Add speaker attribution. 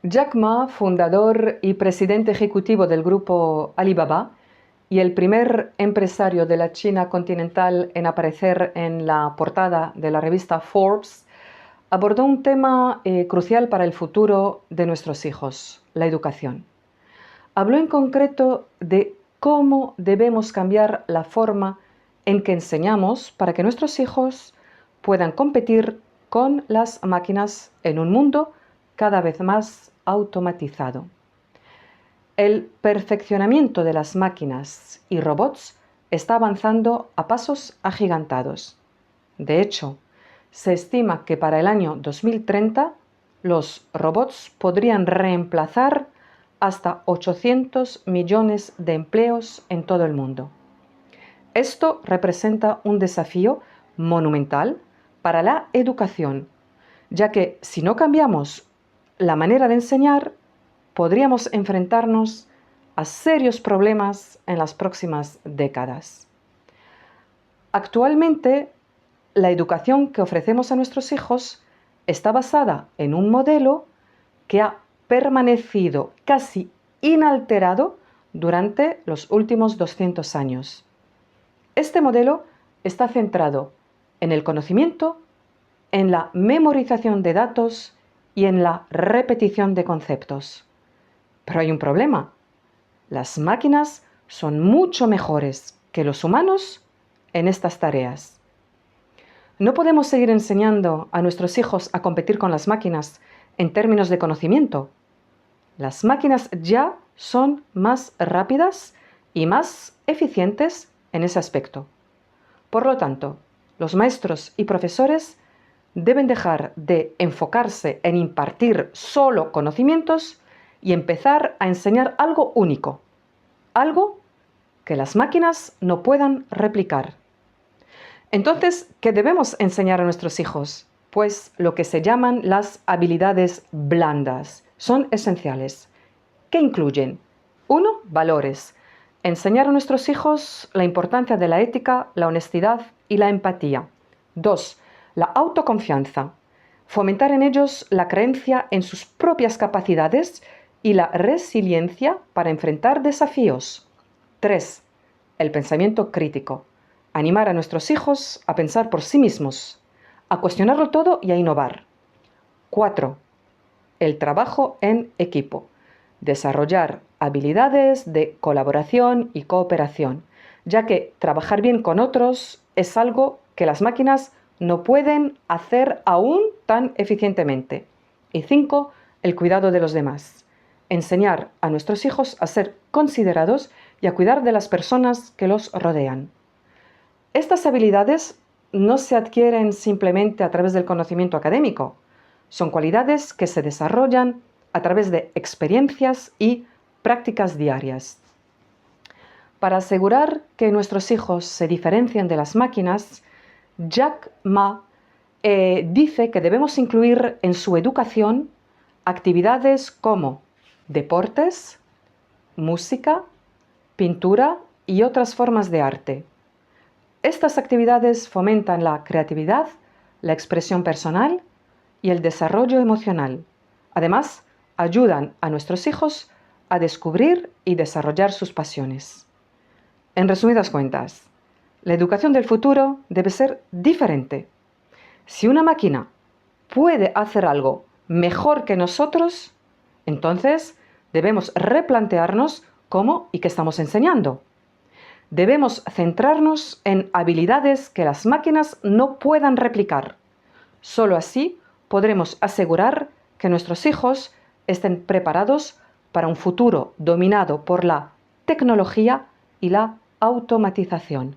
Speaker 1: Jack Ma, fundador y presidente ejecutivo del grupo Alibaba y el primer empresario de la China continental en aparecer en la portada de la revista Forbes, abordó un tema crucial para el futuro de nuestros hijos, la educación. Habló en concreto de cómo debemos cambiar la forma en que enseñamos para que nuestros hijos puedan competir con las máquinas en un mundo cada vez más automatizado. El perfeccionamiento de las máquinas y robots está avanzando a pasos agigantados. De hecho, se estima que para el año 2030 los robots podrían reemplazar hasta 800 millones de empleos en todo el mundo. Esto representa un desafío monumental para la educación, ya que si no cambiamos la manera de enseñar, podríamos enfrentarnos a serios problemas en las próximas décadas. Actualmente, la educación que ofrecemos a nuestros hijos está basada en un modelo que ha permanecido casi inalterado durante los últimos 200 años. Este modelo está centrado en el conocimiento, en la memorización de datos y en la repetición de conceptos. Pero hay un problema. Las máquinas son mucho mejores que los humanos en estas tareas. No podemos seguir enseñando a nuestros hijos a competir con las máquinas en términos de conocimiento. Las máquinas ya son más rápidas y más eficientes en ese aspecto. Por lo tanto, los maestros y profesores deben dejar de enfocarse en impartir solo conocimientos y empezar a enseñar algo único, algo que las máquinas no puedan replicar. Entonces, ¿qué debemos enseñar a nuestros hijos? Pues lo que se llaman las habilidades blandas. Son esenciales. ¿Qué incluyen? 1. Valores. Enseñar a nuestros hijos la importancia de la ética, la honestidad y la empatía. 2. La autoconfianza. Fomentar en ellos la creencia en sus propias capacidades y la resiliencia para enfrentar desafíos. 3. El pensamiento crítico. Animar a nuestros hijos a pensar por sí mismos, a cuestionarlo todo y a innovar. 4. El trabajo en equipo. Desarrollar habilidades de colaboración y cooperación, ya que trabajar bien con otros es algo que las máquinas no pueden hacer aún tan eficientemente. Y 5. El cuidado de los demás. Enseñar a nuestros hijos a ser considerados y a cuidar de las personas que los rodean. Estas habilidades no se adquieren simplemente a través del conocimiento académico. Son cualidades que se desarrollan a través de experiencias y prácticas diarias. Para asegurar que nuestros hijos se diferencien de las máquinas, Jack Ma dice que debemos incluir en su educación actividades como deportes, música, pintura y otras formas de arte. Estas actividades fomentan la creatividad, la expresión personal y el desarrollo emocional. Además, ayudan a nuestros hijos a descubrir y desarrollar sus pasiones. En resumidas cuentas, la educación del futuro debe ser diferente. Si una máquina puede hacer algo mejor que nosotros, entonces debemos replantearnos cómo y qué estamos enseñando. Debemos centrarnos en habilidades que las máquinas no puedan replicar. Solo así podremos asegurar que nuestros hijos estén preparados para un futuro dominado por la tecnología y la automatización.